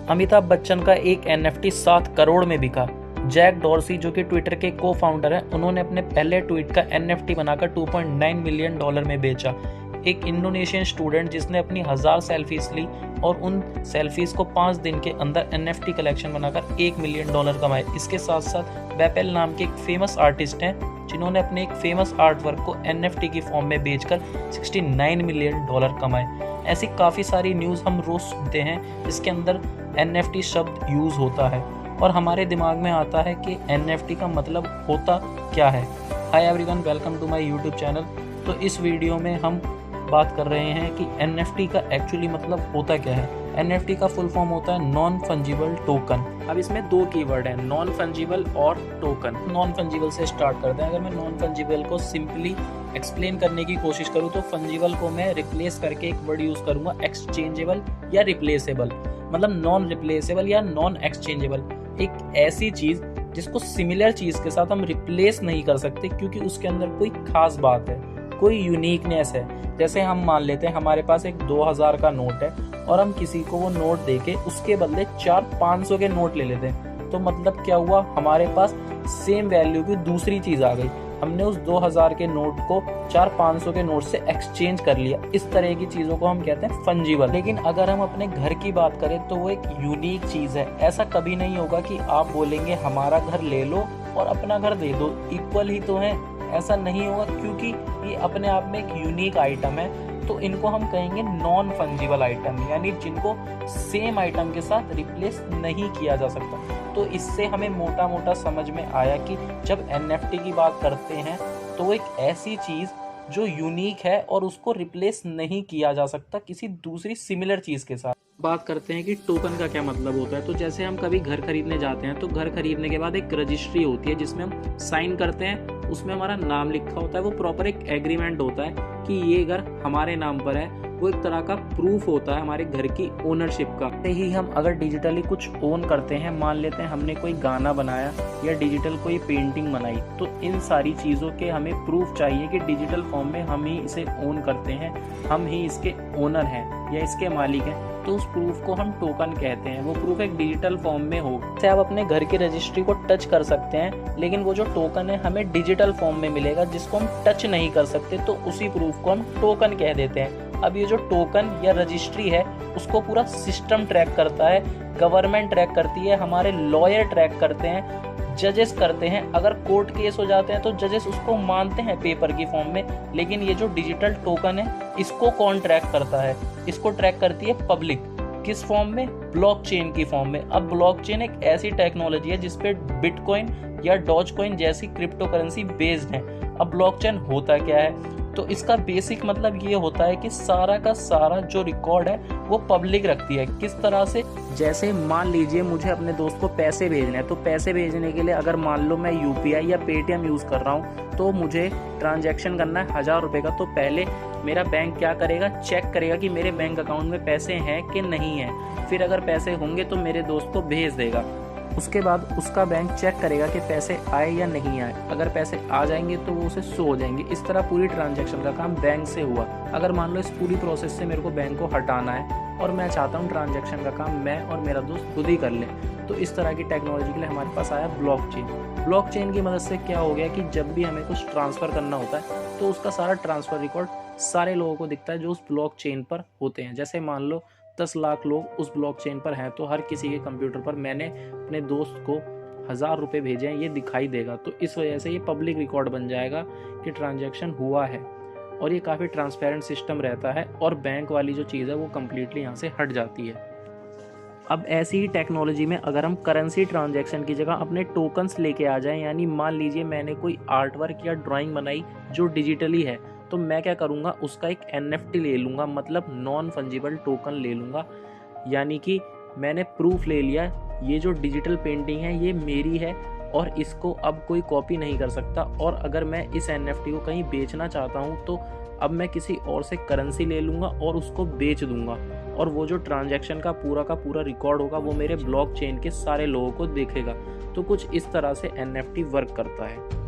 अमिताभ बच्चन का एक एनएफटी 7 करोड़ में बिका। जैक डॉर्सी जो कि ट्विटर के को फाउंडर हैं, उन्होंने अपने पहले ट्वीट का एनएफटी बनाकर $2.9 मिलियन में बेचा। एक इंडोनेशियन स्टूडेंट जिसने अपनी 1000 सेल्फीज ली और उन सेल्फीज को 5 दिन के अंदर एनएफटी कलेक्शन बनाकर $1 मिलियन कमाए। इसके साथ साथ बेपेल नाम के एक फेमस आर्टिस्ट हैं जिन्होंने अपने एक फेमस आर्ट वर्क को एनएफटी की फॉर्म में बेचकर $69 मिलियन कमाए। ऐसी काफ़ी सारी न्यूज़ हम रोज़ सुनते हैं जिसके अंदर एनएफटी शब्द यूज़ होता है और हमारे दिमाग में आता है कि एनएफटी का मतलब होता क्या है। Hi everyone, welcome to my YouTube channel. तो इस वीडियो में हम बात कर रहे हैं कि एनएफटी का एक्चुअली मतलब होता क्या है। एनएफटी का फुल फॉर्म होता है नॉन फंजिबल टोकन। अब इसमें 2 कीवर्ड हैं, नॉन फंजिबल और टोकन। नॉन फंजिबल से स्टार्ट करते हैं। अगर मैं नॉन फंजिबल को सिंपली एक्सप्लेन करने की कोशिश करूँ तो फंजिबल को मैं रिप्लेस करके एक वर्ड यूज करूंगा, एक्सचेंजेबल या रिप्लेसेबल। मतलब नॉन रिप्लेसेबल या नॉन एक्सचेंजेबल, एक ऐसी चीज जिसको सिमिलर चीज के साथ हम रिप्लेस नहीं कर सकते क्योंकि उसके अंदर कोई खास बात है, कोई यूनिकनेस है। जैसे हम मान लेते हैं हमारे पास एक 2000 का नोट है और हम किसी को वो नोट देके उसके बदले 4 500 के नोट ले लेते हैं, तो मतलब क्या हुआ, हमारे पास सेम वैल्यू की दूसरी चीज आ गई। हमने उस 2000 के नोट को 4 500 के नोट से एक्सचेंज कर लिया। इस तरह की चीजों को हम कहते हैं फंजिबल। लेकिन अगर हम अपने घर की बात करें तो वो एक यूनिक चीज है। ऐसा कभी नहीं होगा कि आप बोलेंगे हमारा घर ले लो और अपना घर दे दो, इक्वल ही तो है। ऐसा नहीं होगा क्योंकि ये अपने आप में एक यूनिक आइटम है। तो इनको हम कहेंगे नॉन फंजिबल आइटम, यानी जिनको सेम आइटम के साथ रिप्लेस नहीं किया जा सकता। तो इससे हमें मोटा मोटा समझ में आया कि जब एनएफटी की बात करते हैं तो वो एक ऐसी चीज जो यूनिक है और उसको रिप्लेस नहीं किया जा सकता किसी दूसरी सिमिलर चीज के साथ। बात करते हैं कि टोकन का क्या मतलब होता है। तो जैसे हम कभी घर खरीदने जाते हैं तो घर खरीदने के बाद एक रजिस्ट्री होती है जिसमें हम साइन करते हैं, उसमें हमारा नाम लिखा होता है। वो प्रॉपर एक एग्रीमेंट होता है कि ये घर हमारे नाम पर है। वो एक तरह का प्रूफ होता है हमारे घर की ओनरशिप का। ही हम अगर डिजिटली कुछ ओन करते हैं, मान लेते हैं हमने कोई गाना बनाया या डिजिटल कोई पेंटिंग बनाई, तो इन सारी चीज़ों के हमें प्रूफ चाहिए कि डिजिटल फॉर्म में हम ही इसे ओन करते हैं, हम ही इसके ओनर हैं या इसके मालिक हैं। तो उस प्रूफ को हम टोकन कहते हैं। वो प्रूफ एक डिजिटल फॉर्म में हो। जैसे आप अपने घर की रजिस्ट्री को टच कर सकते हैं, लेकिन वो जो टोकन है हमें डिजिटल फॉर्म में मिलेगा जिसको हम टच नहीं कर सकते, तो उसी प्रूफ को हम टोकन कह देते हैं। अब ये जो टोकन या रजिस्ट्री है उसको पूरा सिस्टम ट्रैक करता है, गवर्नमेंट ट्रैक करती है, हमारे लॉयर ट्रैक करते हैं, जजेस करते हैं। अगर कोर्ट केस हो जाते हैं तो जजेस उसको मानते हैं पेपर की फॉर्म में। लेकिन ये जो डिजिटल टोकन है इसको कौन ट्रैक करता है? इसको ट्रैक करती है पब्लिक। किस फॉर्म में? ब्लॉकचेन की फॉर्म में। अब ब्लॉकचेन एक ऐसी टेक्नोलॉजी है जिसपे बिटकॉइन या डॉजकॉइन जैसी क्रिप्टो करेंसी बेस्ड है। अब ब्लॉकचेन होता क्या है? तो इसका बेसिक मतलब ये होता है कि सारा का सारा जो रिकॉर्ड है वो पब्लिक रखती है। किस तरह से? जैसे मान लीजिए मुझे अपने दोस्त को पैसे भेजने हैं, तो पैसे भेजने के लिए अगर मान लो मैं यूपीआई या पेटीएम यूज़ कर रहा हूँ तो मुझे ट्रांजैक्शन करना है 1000 रुपये का। तो पहले मेरा बैंक क्या करेगा? चेक करेगा कि मेरे बैंक अकाउंट में पैसे हैं कि नहीं है। फिर अगर पैसे होंगे तो मेरे दोस्त को भेज देगा। उसके बाद उसका बैंक चेक करेगा कि पैसे आए या नहीं आए। अगर पैसे आ जाएंगे तो वो उसे शो हो जाएंगे। इस तरह पूरी ट्रांजैक्शन का काम बैंक से हुआ। अगर मान लो इस पूरी प्रोसेस से मेरे को बैंक को हटाना है और मैं चाहता हूँ ट्रांजैक्शन का काम मैं और मेरा दोस्त खुद ही कर ले, तो इस तरह की टेक्नोलॉजी के लिए हमारे पास आया ब्लॉकचेन। ब्लॉकचेन की मदद से क्या हो गया कि जब भी हमें कुछ ट्रांसफ़र करना होता है तो उसका सारा ट्रांसफ़र रिकॉर्ड सारे लोगों को दिखता है जो उस ब्लॉकचेन पर होते हैं। जैसे मान लो 10 लाख लोग उस ब्लॉकचेन पर हैं, तो हर किसी के कंप्यूटर पर मैंने अपने दोस्त को 1000 रुपये भेजे हैं ये दिखाई देगा। तो इस वजह से ये पब्लिक रिकॉर्ड बन जाएगा कि ट्रांजैक्शन हुआ है और ये काफ़ी ट्रांसपेरेंट सिस्टम रहता है और बैंक वाली जो चीज़ है वो कम्प्लीटली यहाँ से हट जाती है। अब ऐसी ही टेक्नोलॉजी में अगर हम करेंसी ट्रांजैक्शन की जगह अपने टोकन्स लेके आ जाएं, यानी मान लीजिए मैंने कोई आर्ट वर्क या ड्राइंग बनाई जो डिजिटली है, तो मैं क्या करूँगा, उसका एक एनएफटी ले लूँगा, मतलब नॉन फंजिबल टोकन ले लूँगा। यानी कि मैंने प्रूफ ले लिया ये जो डिजिटल पेंटिंग है ये मेरी है और इसको अब कोई कॉपी नहीं कर सकता। और अगर मैं इस एनएफटी को कहीं बेचना चाहता हूँ तो अब मैं किसी और से करेंसी ले लूँगा और उसको बेच दूँगा, और वो जो ट्रांजैक्शन का पूरा रिकॉर्ड होगा वो मेरे ब्लॉकचेन के सारे लोगों को देखेगा। तो कुछ इस तरह से एनएफटी वर्क करता है।